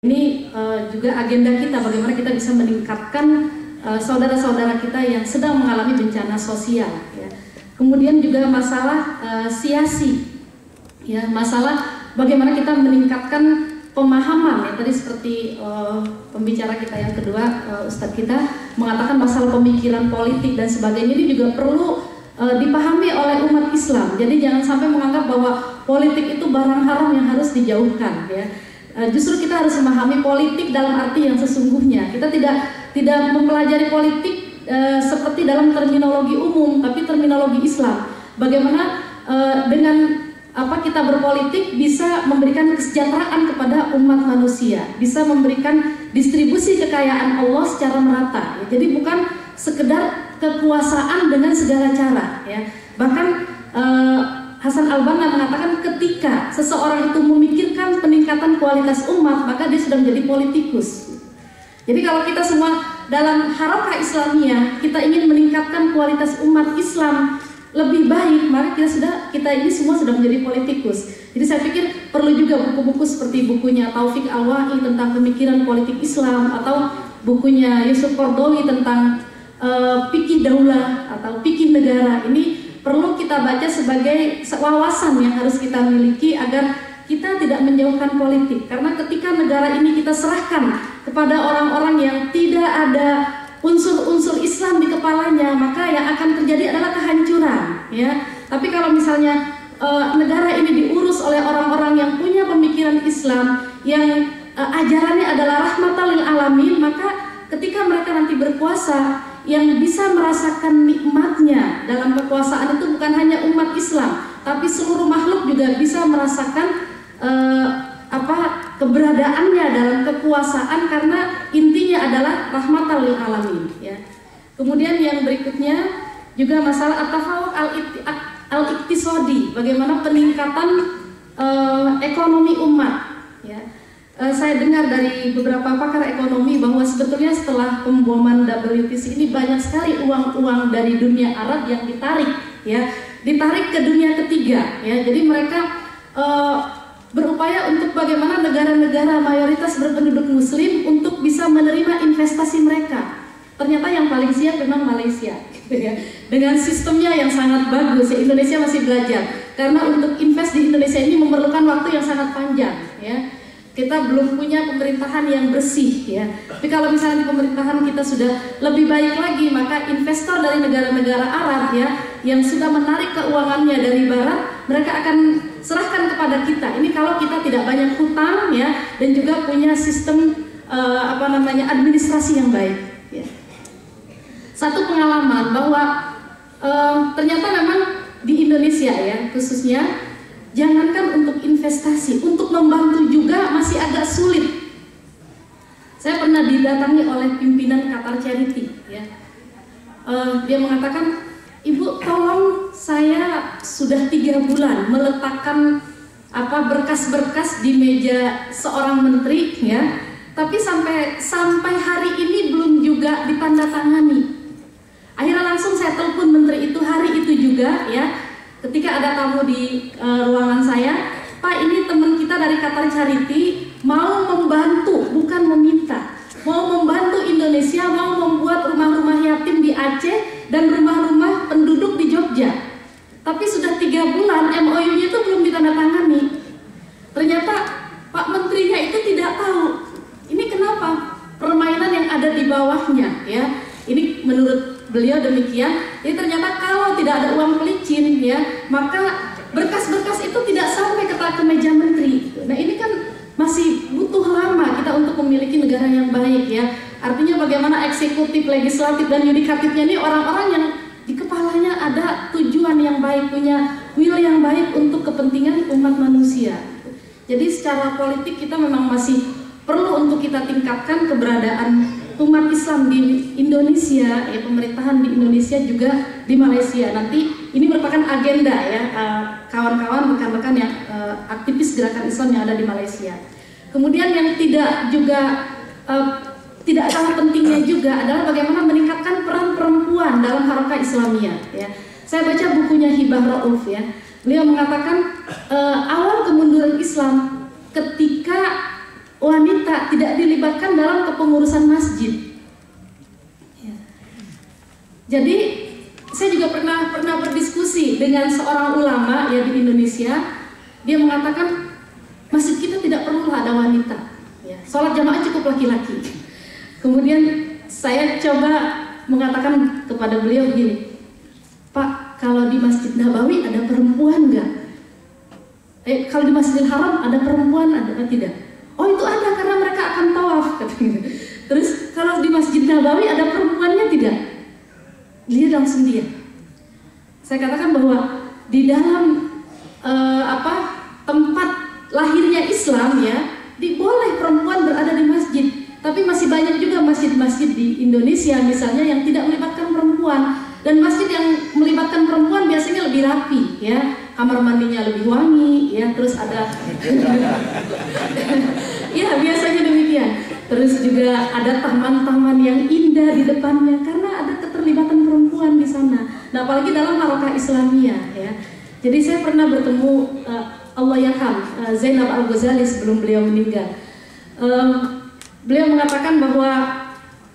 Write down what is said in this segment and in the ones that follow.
Ini juga agenda kita, bagaimana kita bisa meningkatkan saudara-saudara kita yang sedang mengalami bencana sosial. Ya. Kemudian juga masalah siasi, ya, masalah bagaimana kita meningkatkan pemahaman. Ya, tadi seperti pembicara kita yang kedua, Ustadz kita mengatakan masalah pemikiran politik dan sebagainya ini juga perlu dipahami oleh umat Islam. Jadi jangan sampai menganggap bahwa politik itu barang haram yang harus dijauhkan. Ya. Justru kita harus memahami politik dalam arti yang sesungguhnya. Kita tidak mempelajari politik seperti dalam terminologi umum, tapi terminologi Islam. Bagaimana dengan kita berpolitik bisa memberikan kesejahteraan kepada umat manusia, bisa memberikan distribusi kekayaan Allah secara merata. Ya, jadi bukan sekedar kekuasaan dengan segala cara. Ya. Bahkan Hasan al-Banna mengatakan ketika seseorang itu memikirkan peningkatan kualitas umat, maka dia sudah menjadi politikus. Jadi kalau kita semua dalam harakah Islamiyah, kita ingin meningkatkan kualitas umat Islam lebih baik, maka kita ini semua sudah menjadi politikus. Jadi saya pikir perlu juga buku-buku seperti bukunya Taufik Al-Wa'i tentang pemikiran politik Islam, atau bukunya Yusuf Qaradawi tentang fikih daulah atau fikih negara. Ini perlu kita baca sebagai wawasan yang harus kita miliki agar kita tidak menjauhkan politik. Karena ketika negara ini kita serahkan kepada orang-orang yang tidak ada unsur-unsur Islam di kepalanya, maka yang akan terjadi adalah kehancuran. Ya. Tapi kalau misalnya negara ini diurus oleh orang-orang yang punya pemikiran Islam, yang ajarannya adalah rahmatan lil alamin, maka ketika mereka nanti berkuasa, yang bisa merasakan nikmatnya dalam kekuasaan itu bukan hanya umat Islam, tapi seluruh makhluk juga bisa merasakan keberadaannya dalam kekuasaan, karena intinya adalah rahmatan lil alamin. Ya. Kemudian yang berikutnya juga masalah at-tafawuq al-iqtisadi, bagaimana peningkatan ekonomi umat. Ya. Saya dengar dari beberapa pakar ekonomi bahwa sebetulnya setelah pemboman WTC ini banyak sekali uang-uang dari dunia Arab yang ditarik ke dunia ketiga. Ya. Jadi mereka berupaya untuk bagaimana negara-negara mayoritas berpenduduk Muslim untuk bisa menerima investasi mereka. Ternyata yang paling siap memang Malaysia, gitu ya. Dengan sistemnya yang sangat bagus. Indonesia masih belajar, karena untuk invest di Indonesia ini memerlukan waktu yang sangat panjang. Ya. Kita belum punya pemerintahan yang bersih, ya. Tapi kalau misalnya di pemerintahan kita sudah lebih baik lagi, maka investor dari negara-negara Arab, ya, yang sudah menarik keuangannya dari Barat, mereka akan serahkan kepada kita. Ini kalau kita tidak banyak hutang, ya, dan juga punya sistem administrasi yang baik. Ya. Satu pengalaman bahwa ternyata memang di Indonesia, ya, khususnya, jangankan untuk investasi, untuk membantu juga masih agak sulit. Saya pernah didatangi oleh pimpinan Qatar Charity. Ya. Dia mengatakan, "Ibu, tolong, saya sudah 3 bulan meletakkan berkas-berkas di meja seorang menteri, ya, tapi sampai hari ini belum juga ditandatangani." Akhirnya langsung saya telepon menteri itu hari itu juga, ya. Ketika ada tamu di ruangan saya, "Pak, ini teman kita dari Qatar Charity mau membantu, bukan meminta. Mau membantu Indonesia, mau membuat rumah-rumah yatim di Aceh dan rumah-rumah penduduk di Jogja. Tapi sudah 3 bulan MOU-nya itu belum ditandatangani." Ternyata Pak Menterinya itu tidak tahu. Ini kenapa? Permainan yang ada di bawahnya, ya. Ini menurut beliau demikian. Jadi ternyata kalau tidak ada uang pelicin, ya, maka berkas-berkas itu tidak sampai ke meja menteri. Nah, ini kan masih butuh lama kita untuk memiliki negara yang baik, ya. Artinya bagaimana eksekutif, legislatif, dan yudikatifnya ini orang-orang yang di kepalanya ada tujuan yang baik, punya will yang baik untuk kepentingan umat manusia. Jadi secara politik kita memang masih perlu untuk kita tingkatkan keberadaan umat Islam di Indonesia, ya, pemerintahan di Indonesia juga di Malaysia. Nanti ini merupakan agenda, ya, kawan-kawan, rekan-rekan yang aktivis gerakan Islam yang ada di Malaysia. Kemudian yang tidak kalah pentingnya juga adalah bagaimana meningkatkan peran perempuan dalam harakah Islamiyah. Ya. Saya baca bukunya Hibah Rauf, ya. Beliau mengatakan awal kemunduran Islam ketika wanita tidak dilibatkan dalam kepengurusan masjid. Ya. Jadi saya juga pernah berdiskusi dengan seorang ulama ya di Indonesia. Dia mengatakan masjid kita tidak perlu ada wanita. Ya. Sholat jamaah cukup laki-laki. Kemudian saya coba mengatakan kepada beliau gini, Pak, kalau di Masjid Nabawi ada perempuan nggak? Kalau di Masjidil Haram ada perempuan, ada apa tidak? Oh itu ada karena mereka akan tawaf katanya. Terus kalau di Masjid Nabawi ada perempuannya tidak? Dia langsung diam. Saya katakan bahwa di dalam tempat lahirnya Islam ya, boleh perempuan berada di masjid. Tapi masih banyak juga masjid-masjid di Indonesia misalnya yang tidak melibatkan perempuan. Dan masjid yang melibatkan perempuan biasanya lebih rapi ya, kamar mandinya lebih wangi ya, terus ada ya biasanya demikian. Terus juga ada taman-taman yang indah di depannya karena ada keterlibatan perempuan di sana. Nah, apalagi dalam Harakah Islamiyah ya. Jadi saya pernah bertemu Allah yarham Zainab Al-Ghazali sebelum beliau meninggal. Beliau mengatakan bahwa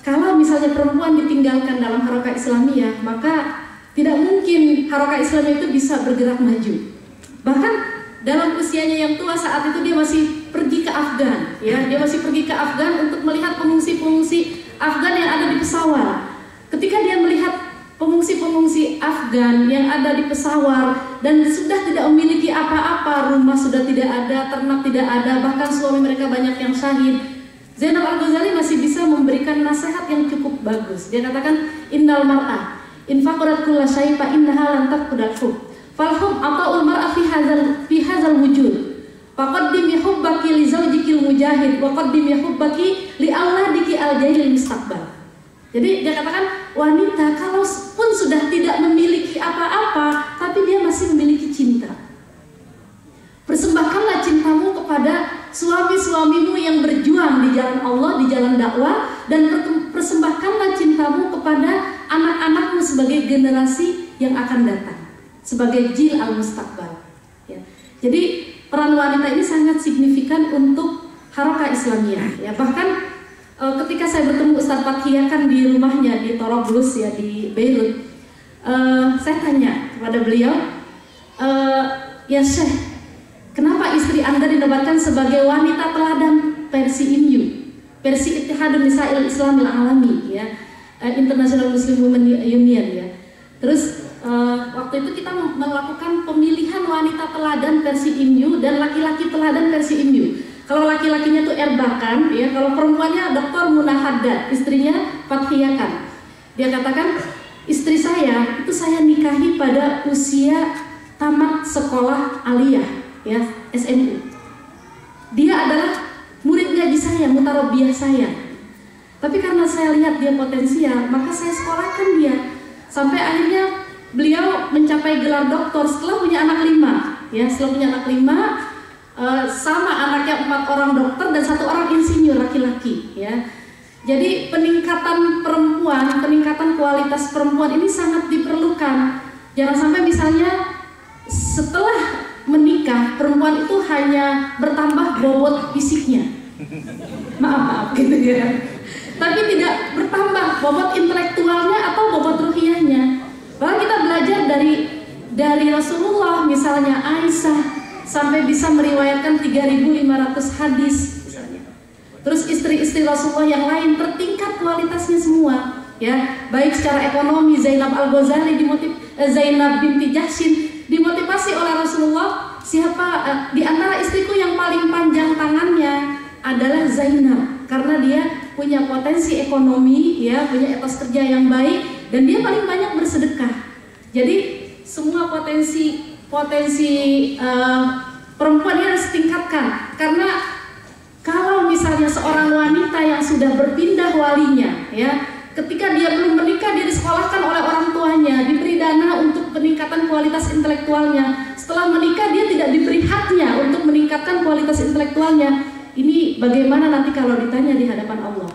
kalau misalnya perempuan ditinggalkan dalam Harakah Islamiyah, maka tidak mungkin Harakah Islamiyah itu bisa bergerak maju. Bahkan dalam usianya yang tua saat itu dia masih pergi ke Afgan, ya, dia masih pergi ke Afgan untuk melihat pengungsi-pengungsi Afgan yang ada di Peshawar. Ketika dia melihat pengungsi-pengungsi Afgan yang ada di Peshawar dan sudah tidak memiliki apa-apa, rumah sudah tidak ada, ternak tidak ada, bahkan suami mereka banyak yang syahid, Zainab Al-Ghazali masih bisa memberikan nasihat yang cukup bagus. Dia katakan, innal mar'ah in faqarat kulla syai' fa innaha lan taqudal hub. Fal hub ata'ul mar'a fi hadzal wujud. Faqaddimi hubbaki li zawjikil mujahid wa qaddimi hubbaki li auladiki al-jailil mustaqbal. Jadi dia katakan wanita kalau pun sudah tidak memiliki apa-apa, tapi dia masih memiliki cinta. Persembahkanlah cintamu kepada suami-suamimu yang berjuang di jalan Allah, di jalan dakwah, dan persembahkanlah cintamu kepada anak-anakmu sebagai generasi yang akan datang, sebagai jil al-mustaqbal. Ya. Jadi peran wanita ini sangat signifikan untuk Harakah Islamiyah. Ya. Bahkan ketika saya bertemu Ustaz Fathia kan di rumahnya di Torablus ya di Beirut, saya tanya kepada beliau, ya Syekh, kenapa istri Anda dinobatkan sebagai wanita teladan versi IMU, versi Ittihadun Nisa'il Islamil Alami ya, International Muslim Women Union ya. Terus waktu itu kita melakukan pemilihan wanita teladan versi IMU dan laki-laki teladan versi IMU. Kalau laki-lakinya tuh Erbakan ya, kalau perempuannya Dr. Munah Haddad, istrinya Fathia Khan. Dia katakan, istri saya itu saya nikahi pada usia tamat sekolah aliyah ya, SMU. Dia adalah murid ngaji saya, mutarobiah saya. Tapi karena saya lihat dia potensial, maka saya sekolahkan dia. Sampai akhirnya beliau mencapai gelar doktor setelah punya anak 5. Ya, setelah punya anak 5, sama anaknya 4 orang dokter dan 1 orang insinyur laki-laki. Ya. Jadi peningkatan perempuan, peningkatan kualitas perempuan ini sangat diperlukan. Jangan sampai misalnya setelah menikah perempuan itu hanya bertambah bobot fisiknya, maaf gitu ya, tapi tidak bertambah bobot intelektualnya atau bobot ruhiyahnya. Bahkan kita belajar dari Rasulullah misalnya Aisyah sampai bisa meriwayatkan 3.500 hadis misalnya. Terus istri-istri Rasulullah yang lain tertingkat kualitasnya semua ya, baik secara ekonomi. Zainab Al-Ghazali Zainab binti Jahshin dimotivasi oleh Rasulullah, siapa di antara istriku yang paling panjang tangannya adalah Zainab, karena dia punya potensi ekonomi ya, punya etos kerja yang baik, dan dia paling banyak bersedekah. Jadi semua potensi perempuan ini harus ditingkatkan, karena kalau misalnya seorang wanita yang sudah berpindah walinya ya, ketika dia belum menikah dia disekolahkan oleh orang tuanya, diberi dana untuk peningkatan kualitas intelektualnya. Setelah menikah dia tidak diberi haknya untuk meningkatkan kualitas intelektualnya. Ini bagaimana nanti kalau ditanya di hadapan Allah?